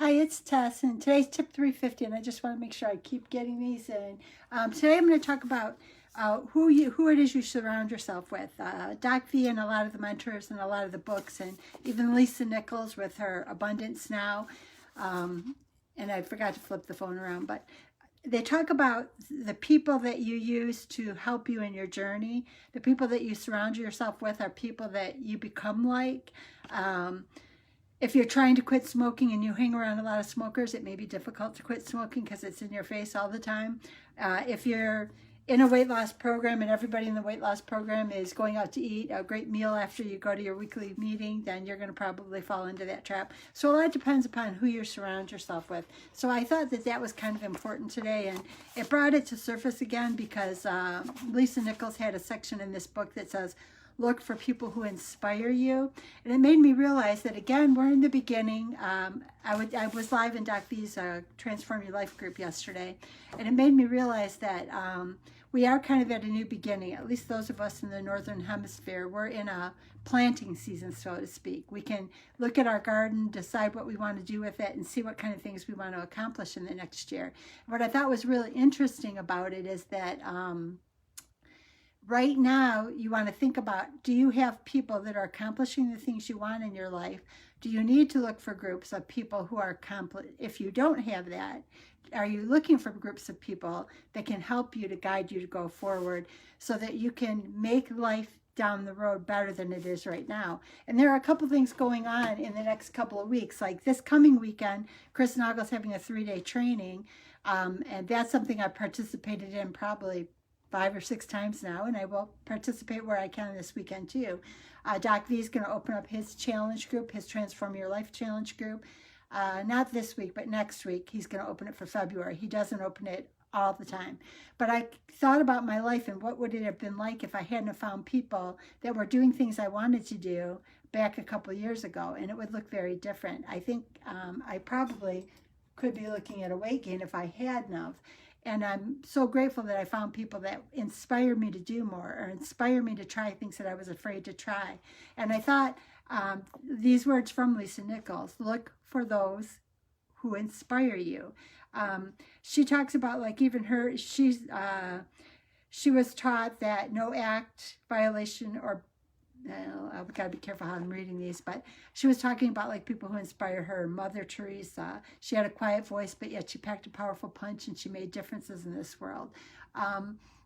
Hi, it's Tess, and today's tip 350, and I just want to make sure I keep getting these in. Today I'm going to talk about who it is you surround yourself with. Doc V and a lot of the mentors and a lot of the books, and even Lisa Nichols with her Abundance Now. And I forgot to flip the phone around, but they talk about the people that you use to help you in your journey. The people that you surround yourself with are people that you become like. If you're trying to quit smoking and you hang around a lot of smokers, it may be difficult to quit smoking because it's in your face all the time. If you're in a weight loss program and everybody in the weight loss program is going out to eat a great meal after you go to your weekly meeting, then you're going to probably fall into that trap. So a lot depends upon who you surround yourself with. So I thought that was kind of important today, and it brought it to surface again because Lisa Nichols had a section in this book that says, look for people who inspire you. And it made me realize that, again, we're in the beginning. I was live in Doc V's Transform Your Life group yesterday, and it made me realize that we are kind of at a new beginning. At least those of us in the Northern Hemisphere, we're in a planting season, so to speak. We can look at our garden, decide what we want to do with it, and see what kind of things we want to accomplish in the next year. What I thought was really interesting about it is that right now, you want to think about, do you have people that are accomplishing the things you want in your life? Do you need to look for groups of people who are if you don't have that, are you looking for groups of people that can help you to guide you to go forward so that you can make life down the road better than it is right now? And there are a couple things going on in the next couple of weeks. Like this coming weekend, Chris Nagel's having a 3-day training, and that's something I've participated in probably 5 or 6 times now, and I will participate where I can this weekend too. Doc V is going to open up his challenge group, his Transform Your Life challenge group. Not this week, but next week. He's going to open it for February. He doesn't open it all the time. But I thought about my life and what would it have been like if I hadn't have found people that were doing things I wanted to do back a couple of years ago, and it would look very different. I think I probably could be looking at a weight gain if I hadn't have. And I'm so grateful that I found people that inspire me to do more or inspire me to try things that I was afraid to try. And I thought these words from Lisa Nichols, look for those who inspire you. She talks about, like, even her, she was taught that no act, violation, or I've got to be careful how I'm reading these, but she was talking about like people who inspire her. Mother Teresa, she had a quiet voice, but yet she packed a powerful punch and she made differences in this world.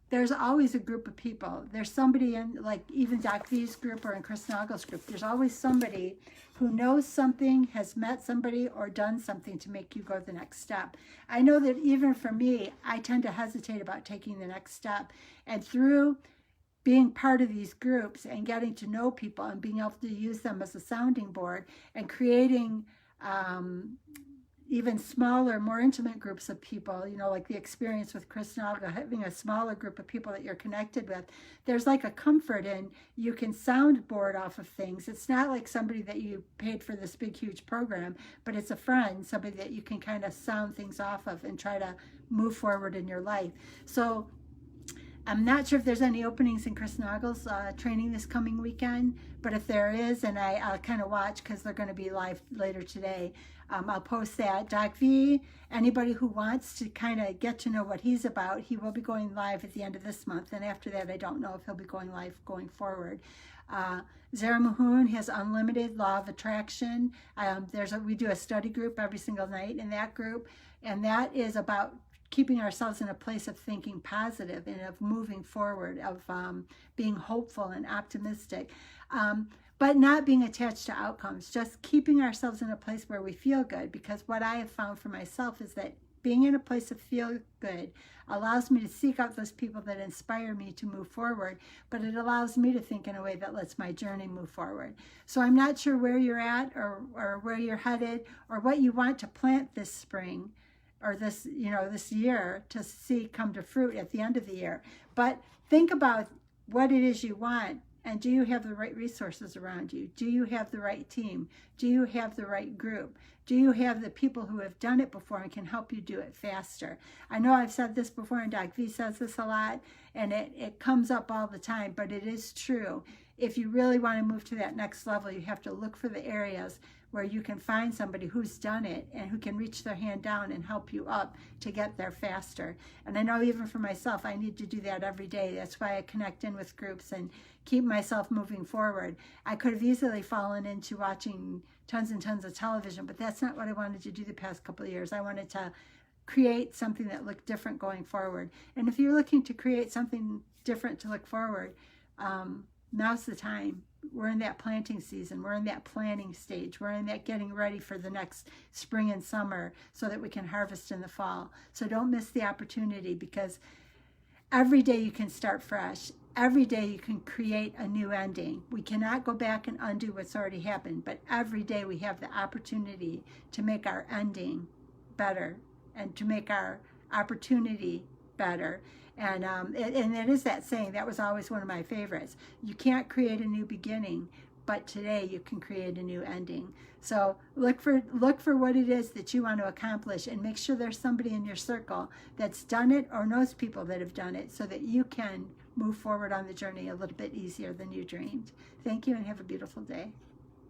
There's always a group of people. There's somebody in, like, even Doc V's group or in Chris Nagel's group, there's always somebody who knows something, has met somebody, or done something to make you go the next step. I know that even for me, I tend to hesitate about taking the next step. And through being part of these groups and getting to know people and being able to use them as a sounding board and creating even smaller, more intimate groups of people, you know, like the experience with Chris Nagel, having a smaller group of people that you're connected with, there's like a comfort in you can soundboard off of things. It's not like somebody that you paid for this big, huge program, but it's a friend, somebody that you can kind of sound things off of and try to move forward in your life. So I'm not sure if there's any openings in Chris Nagel's training this coming weekend, but if there is, and I'll kind of watch because they're going to be live later today, I'll post that. Doc V, anybody who wants to kind of get to know what he's about, he will be going live at the end of this month, and after that I don't know if he'll be going live going forward. Zara Mahon has Unlimited Law of Attraction. We do a study group every single night in that group, and that is about keeping ourselves in a place of thinking positive and of moving forward, of being hopeful and optimistic, but not being attached to outcomes, just keeping ourselves in a place where we feel good. Because what I have found for myself is that being in a place of feel good allows me to seek out those people that inspire me to move forward, but it allows me to think in a way that lets my journey move forward. So I'm not sure where you're at or where you're headed or what you want to plant this spring or this year to see come to fruit at the end of the year. But think about what it is you want, and do you have the right resources around you? Do you have the right team? Do you have the right group? Do you have the people who have done it before and can help you do it faster? I know I've said this before, and Doc V says this a lot, and it comes up all the time, but it is true. If you really want to move to that next level, you have to look for the areas where you can find somebody who's done it and who can reach their hand down and help you up to get there faster. And I know even for myself, I need to do that every day. That's why I connect in with groups and keep myself moving forward. I could have easily fallen into watching tons and tons of television, but that's not what I wanted to do the past couple of years. I wanted to create something that looked different going forward. And if you're looking to create something different to look forward, now's the time. We're in that planting season. We're in that planning stage. We're in that getting ready for the next spring and summer so that we can harvest in the fall. So don't miss the opportunity, because every day you can start fresh. Every day you can create a new ending. We cannot go back and undo what's already happened, but every day we have the opportunity to make our ending better and to make our opportunity better. And it is that saying, that was always one of my favorites. You can't create a new beginning, but today you can create a new ending. So look for what it is that you want to accomplish, and make sure there's somebody in your circle that's done it or knows people that have done it, so that you can move forward on the journey a little bit easier than you dreamed. Thank you, and have a beautiful day.